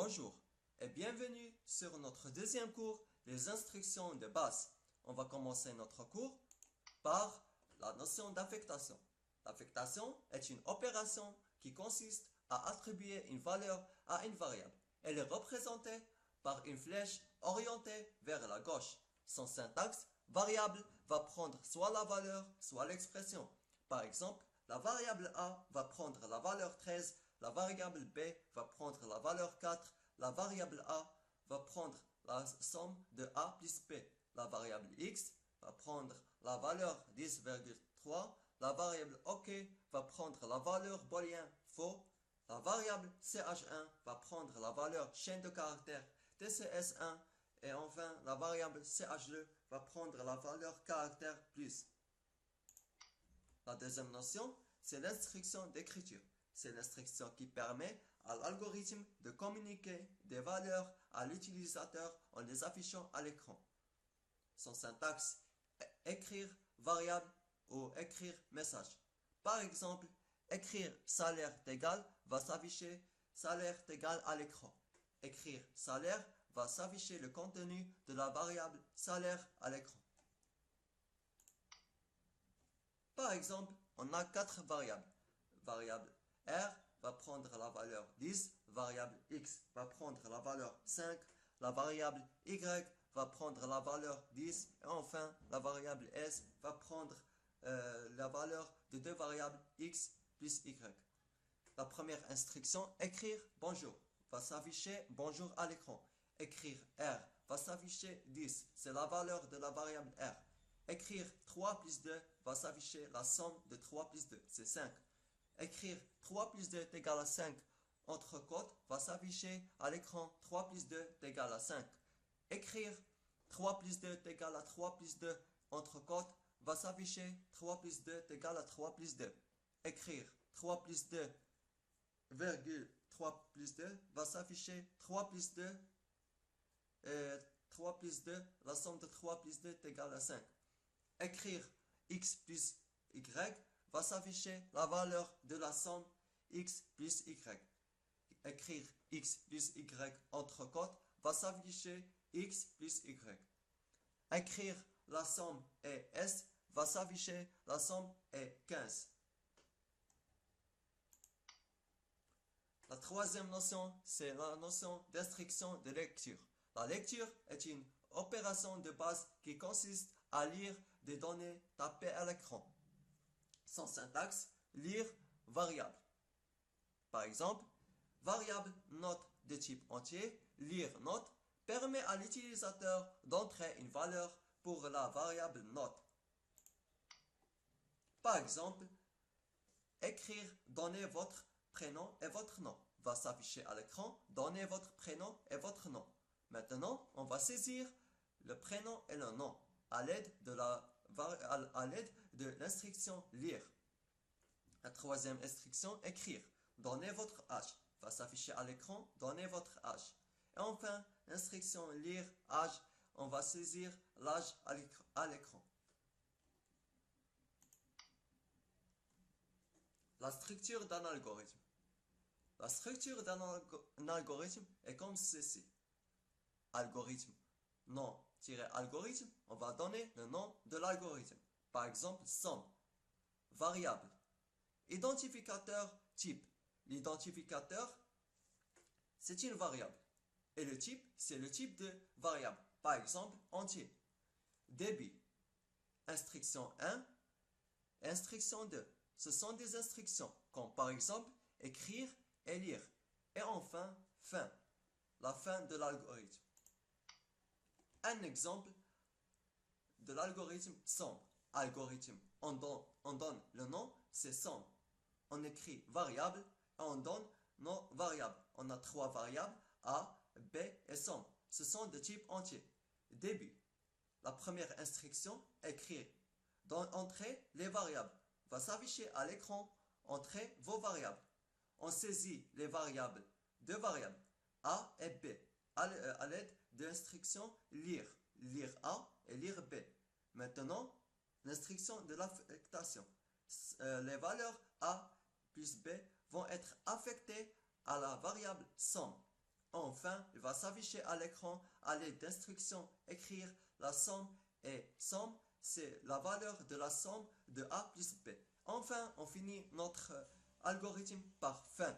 Bonjour et bienvenue sur notre deuxième cours, les instructions de base. On va commencer notre cours par la notion d'affectation. L'affectation est une opération qui consiste à attribuer une valeur à une variable. Elle est représentée par une flèche orientée vers la gauche. Son syntaxe, variable va prendre soit la valeur, soit l'expression. Par exemple, la variable a va prendre la valeur 13, la variable b va prendre la valeur 4, la variable a va prendre la somme de a plus b. La variable x va prendre la valeur 10,3, la variable OK va prendre la valeur booléen faux, la variable ch1 va prendre la valeur chaîne de caractères tcs1 et enfin la variable ch2 va prendre la valeur caractère plus. La deuxième notion, c'est l'instruction d'écriture. C'est l'instruction qui permet à l'algorithme de communiquer des valeurs à l'utilisateur en les affichant à l'écran. Son syntaxe est écrire variable ou écrire message. Par exemple, écrire salaire égal va s'afficher salaire égal à l'écran. Écrire salaire va s'afficher le contenu de la variable salaire à l'écran. Par exemple, on a quatre variables. Variable R va prendre la valeur 10, variable X va prendre la valeur 5, la variable Y va prendre la valeur 10 et enfin la variable S va prendre la valeur de deux variables X plus Y. La première instruction, écrire bonjour, va s'afficher bonjour à l'écran. Écrire R va s'afficher 10, c'est la valeur de la variable R. Écrire 3 plus 2 va s'afficher la somme de 3 plus 2, c'est 5. Écrire 3 plus 2 est égal à 5 entre côtes va s'afficher à l'écran 3 plus 2 est égal à 5. Écrire 3 plus 2 est égal à 3 plus 2 entre côtes va s'afficher 3 plus 2 est égal à 3 plus 2. Écrire 3 plus 2 virgule 3 plus 2 va s'afficher 3 plus 2 3 plus 2, la somme de 3 plus 2 est égale à 5. Écrire x plus y va s'afficher la valeur de la somme x plus y. Écrire x plus y entre côtes va s'afficher x plus y. Écrire la somme est s va s'afficher la somme est 15. La troisième notion, c'est la notion d'instruction de lecture. La lecture est une opération de base qui consiste à lire des données tapées à l'écran. Son syntaxe, lire variable. Par exemple, variable note de type entier, lire note, permet à l'utilisateur d'entrer une valeur pour la variable note. Par exemple, écrire donnez votre prénom et votre nom va s'afficher à l'écran, donnez votre prénom et votre nom. Maintenant, on va saisir le prénom et le nom à l'aide de l'instruction lire. La troisième instruction, écrire. Donnez votre âge va s'afficher à l'écran, donnez votre âge. Et enfin, l'instruction lire âge, on va saisir l'âge à l'écran. La structure d'un algorithme. La structure d'un algorithme est comme ceci. Algorithme, nom-algorithme, on va donner le nom de l'algorithme. Par exemple, somme, variable, identificateur, type. L'identificateur, c'est une variable. Et le type, c'est le type de variable. Par exemple, entier. Débit, instruction 1, instruction 2. Ce sont des instructions, comme par exemple, écrire et lire. Et enfin, fin, la fin de l'algorithme. Un exemple de l'algorithme somme. Algorithme, on donne le nom, c'est somme. On écrit variable et on donne nos variables. On a trois variables, A, B et somme. Ce sont de type entier. Début. La première instruction, écrire. Entrer les variables. Va s'afficher à l'écran, entrez vos variables. On saisit les variables, deux variables, A et B, à l'aide de l'instruction lire. Lire A et lire B. Maintenant, l'instruction de l'affectation. Les valeurs A plus B vont être affectées à la variable somme. Enfin, il va s'afficher à l'écran à l'aide d'instructions écrire la somme et somme, c'est la valeur de la somme de A plus B. Enfin, on finit notre algorithme par fin.